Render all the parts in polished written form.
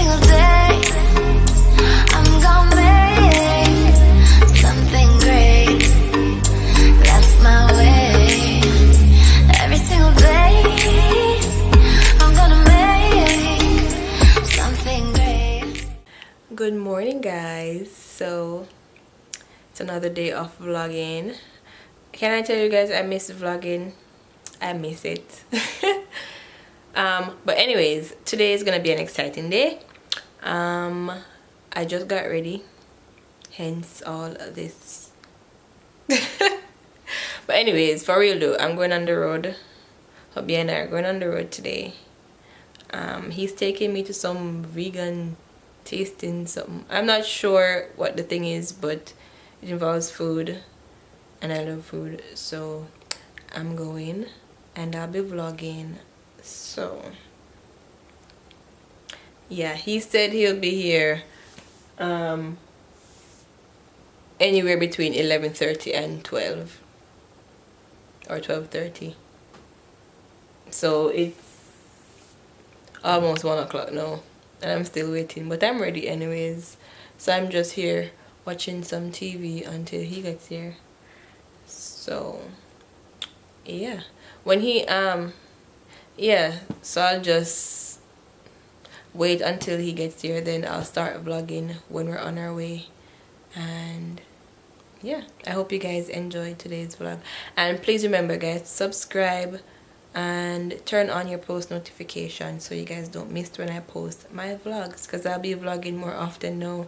single day I'm gonna make something great. That's my way. Every single day I'm gonna make something great. Good morning, guys. So it's another day of vlogging. Can I tell you guys, I miss vlogging. I miss it. But anyways, today is gonna be an exciting day. I just got ready, hence all of this. But anyways, for real though, I'm going on the road. Hubby and I are going on the road today. He's taking me to some vegan tasting something. I'm not sure what the thing is, but it involves food and I love food, so I'm going and I'll be vlogging. So yeah, he said he'll be here anywhere between 11:30 and 12 or 12:30. So it's almost 1 o'clock now and I'm still waiting, but I'm ready anyways. So I'm just here watching some TV until he gets here. So yeah, when he yeah, so I'll just wait until he gets here, then I'll start vlogging when we're on our way. And yeah, I hope you guys enjoyed today's vlog, and please remember guys, subscribe and turn on your post notifications so you guys don't miss when I post my vlogs, because I'll be vlogging more often now.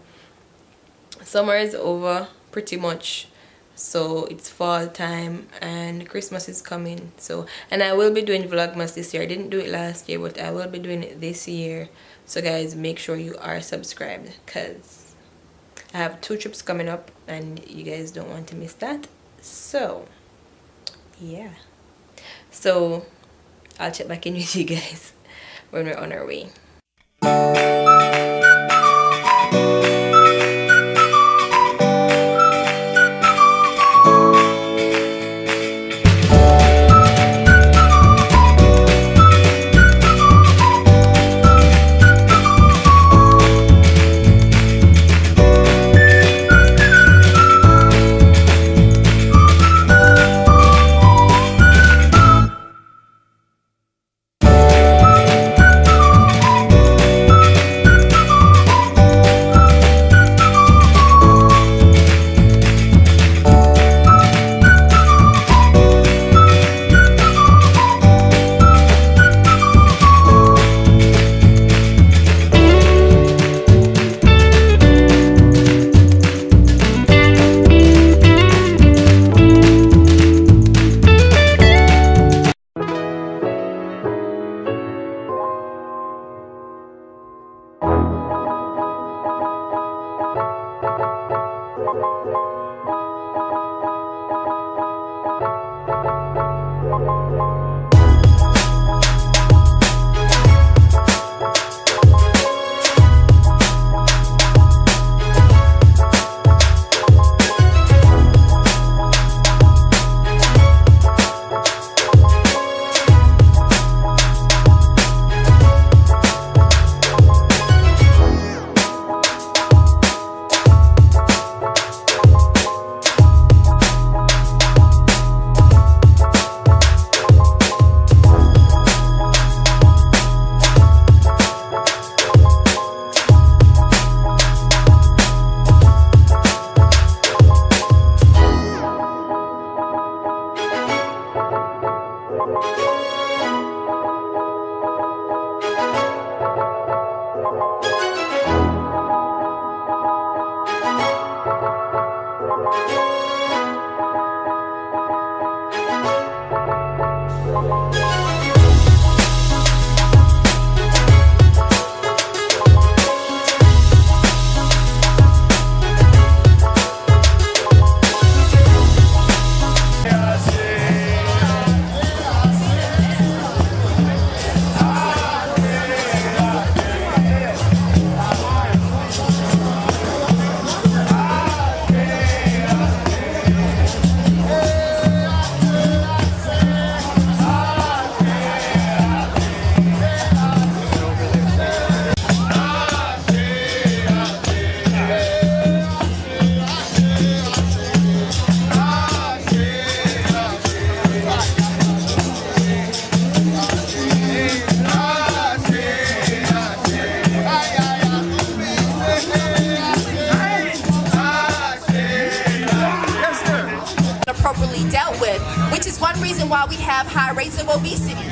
Summer is over pretty much, so it's fall time and Christmas is coming. So, and I will be doing vlogmas this year. I didn't do it last year, but I will be doing it this year. So guys, make sure you are subscribed, because I have 2 trips coming up and you guys don't want to miss that. So yeah, so I'll check back in with you guys when we're on our way. why we have high rates of obesity.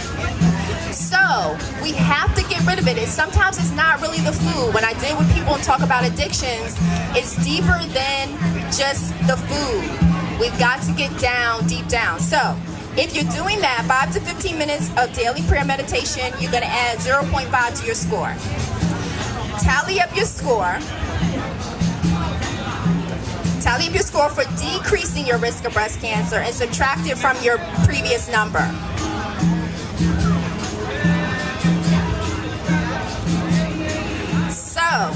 So we have to get rid of it. And sometimes it's not really the food. When I deal with people and talk about addictions, it's deeper than just the food. We've got to get down, deep down. So if you're doing that, 5 to 15 minutes of daily prayer meditation, you're going to add 0.5 to your score. Tally up your score. Tally up your score for decreasing your risk of breast cancer and subtract it from your previous number. So,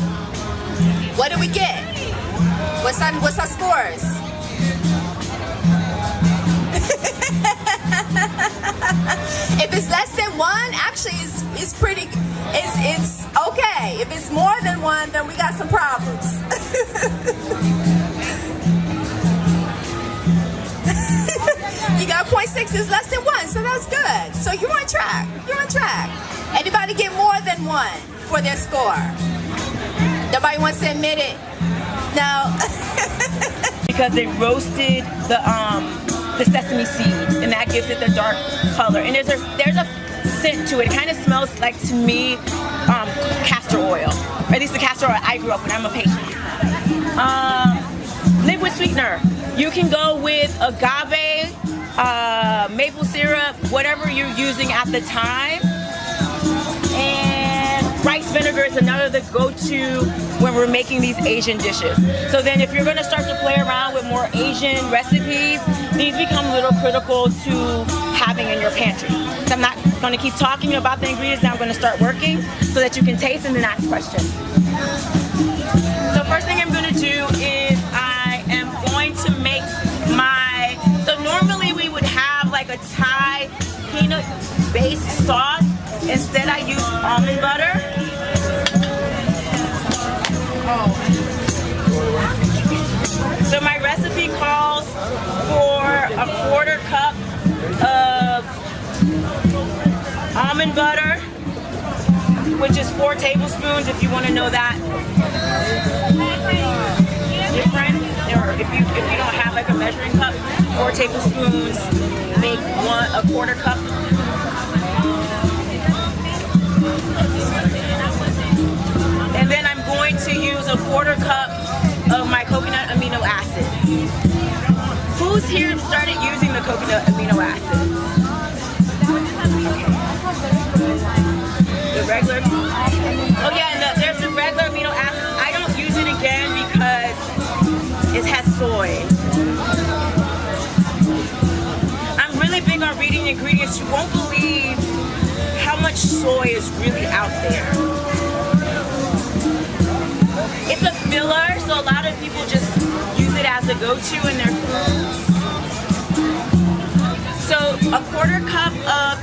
what do we get? What's our scores? If it's less than 1, actually it's pretty, it's okay. If it's more than 1, then we got some problems. You got 0.6 is less than 1, so that's good. So you're on track. You're on track. Anybody get more than 1 for their score? Nobody wants to admit it. No. Because they roasted the sesame seeds, and that gives it the dark color. And there's a scent to it. It kind of smells like, to me, castor oil, or at least the castor oil I grew up with. I'm a patient. Liquid sweetener. You can go with agave, maple syrup, whatever you're using at the time. And rice vinegar is another go-to when we're making these Asian dishes. So then if you're going to start to play around with more Asian recipes, these become a little critical to having in your pantry. So I'm not going to keep talking about the ingredients, now I'm going to start working so that you can taste and then ask questions. So first thing I'm going to do is I am going to make so normally we would have like a Thai peanut based sauce. Instead I use almond butter. So my recipe calls for a 1/4 cup of almond butter, which is 4 tablespoons if you want to know that difference, or if you don't have like a measuring cup, 4 tablespoons make a 1/4 cup. And then I'm going to use a 1/4 cup of my coconut amino acids. Who's here started using the coconut amino acids? The regular? Oh yeah, and there's the regular amino acids. I don't use it again because it has soy. I'm really big on reading ingredients. You won't believe how much soy is really out there. It's a filler, so a lot of people just use it as a go-to in their foods. So a 1/4 cup of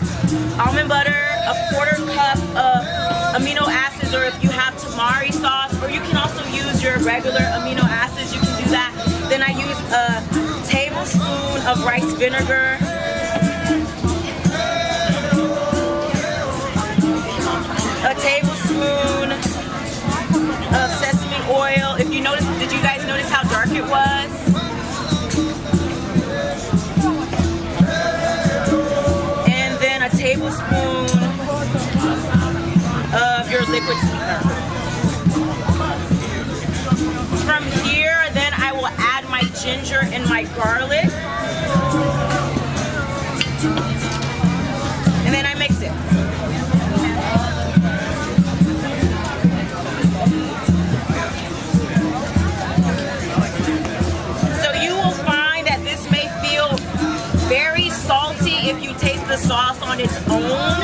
almond butter, a 1/4 cup of amino acids, or if you have tamari sauce, or you can also use your regular amino acids, you can do that. Then I use a tablespoon of rice vinegar, a tablespoon of sesame oil. If you notice, did you guys notice how dark it was? And then a tablespoon of your liquid sweetener. From here, then I will add my ginger and my garlic. And then I mix it. If you taste the sauce on its own.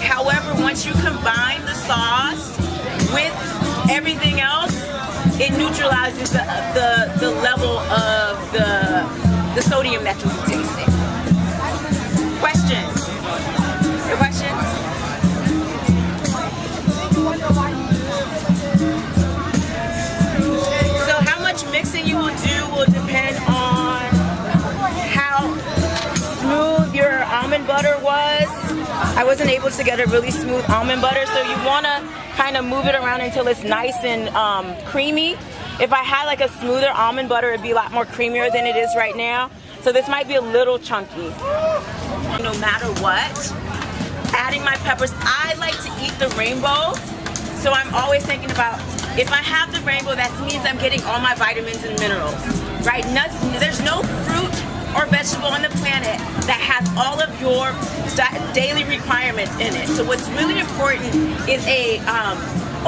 However, once you combine the sauce with everything else, it neutralizes the level of the sodium that you'll be tasting. Questions? Your questions? So how much mixing you will do will depend on how smooth your almond butter was. I wasn't able to get a really smooth almond butter, so you want to kind of move it around until it's nice and creamy. If I had like a smoother almond butter, it'd be a lot more creamier than it is right now. So this might be a little chunky. No matter what, adding my peppers, I like to eat the rainbow. So I'm always thinking about, if I have the rainbow, that means I'm getting all my vitamins and minerals, right? There's no fruit or vegetable on the planet that has all of your daily requirements in it. So what's really important is a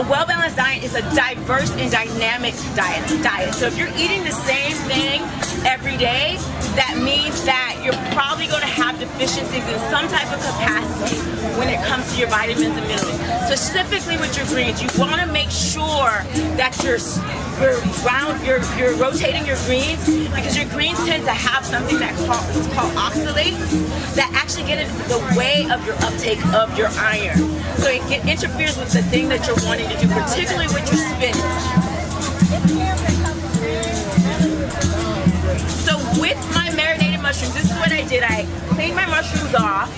well-balanced diet is a diverse and dynamic diet. So if you're eating the same thing every day, that means that you're probably going to have deficiencies in some type of capacity when it comes to your vitamins and minerals. Specifically with your greens, you want to make sure that you're rotating your greens, because your greens tend to have something that's called oxalates that actually get in the way of your uptake of your iron. So it interferes with the thing that you're wanting to do, particularly with your spinach. So with my marinated mushrooms, this is what I did. I cleaned my mushrooms off,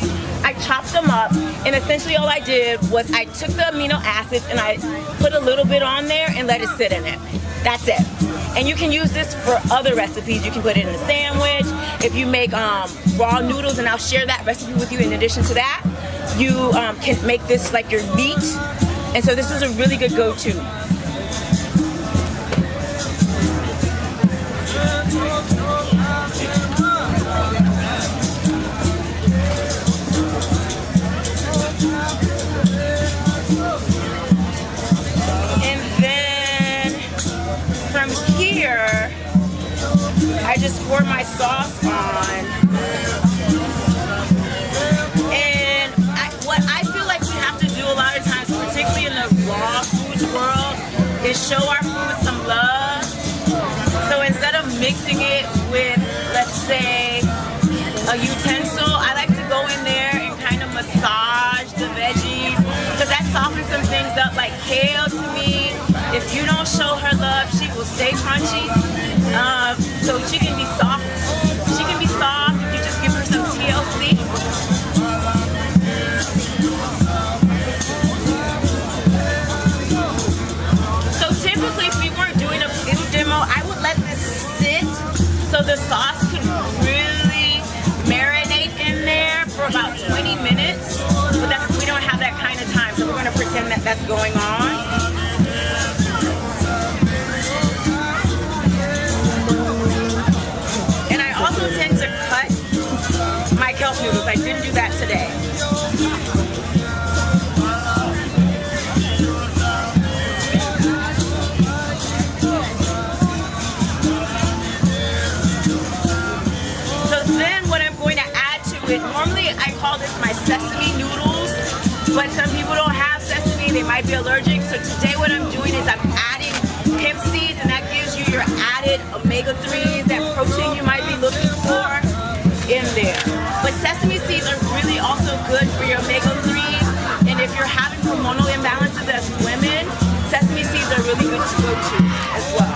I chopped them up, and essentially all I did was I took the amino acids and I put a little bit on there and let it sit in it. That's it. And you can use this for other recipes. You can put it in a sandwich. If you make raw noodles, and I'll share that recipe with you in addition to that, you can make this like your meat. And so this is a really good go-to. I just pour my sauce on, and what I feel like we have to do a lot of times, particularly in the raw foods world, is show our food some love. So instead of mixing it with, let's say, a utensil, I like to go in there and kind of massage the veggies, because that softens some things up. Like kale, to me, if you don't show her love, she will stay crunchy. So she can be soft. She can be soft if you just give her some TLC. So typically, if we weren't doing a food demo, I would let this sit so the sauce could really marinate in there for about 20 minutes. But we don't have that kind of time, so we're going to pretend that that's going on. Tend to cut my kelp noodles. I didn't do that today. So then what I'm going to add to it, normally I call this my sesame noodles, but some people don't have sesame, they might be allergic. So today what I'm doing is I'm adding hemp seeds, and that gives you your added omega-3s, that protein you might be looking for in there. But sesame seeds are really also good for your omega-3s, and if you're having hormonal imbalances as women, sesame seeds are really good to go to as well.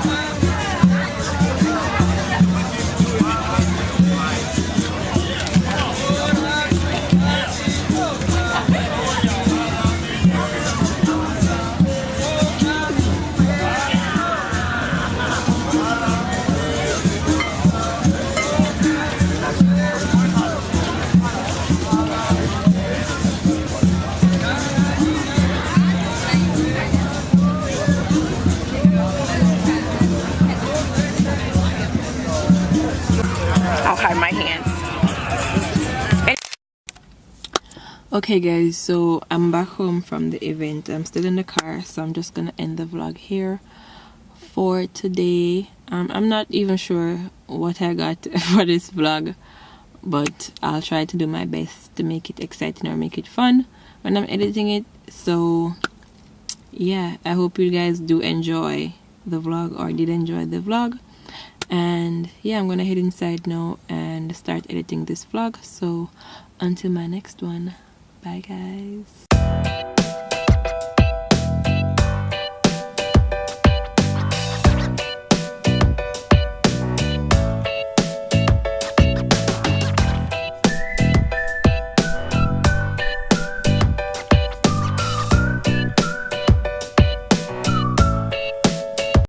My hands. Okay guys, so I'm back home from the event. I'm still in the car, so I'm just gonna end the vlog here for today. I'm not even sure what I got for this vlog, but I'll try to do my best to make it exciting or make it fun when I'm editing it. So yeah, I hope you guys do enjoy the vlog, or did enjoy the vlog. And yeah, I'm gonna head inside now and start editing this vlog. So until my next one, bye guys.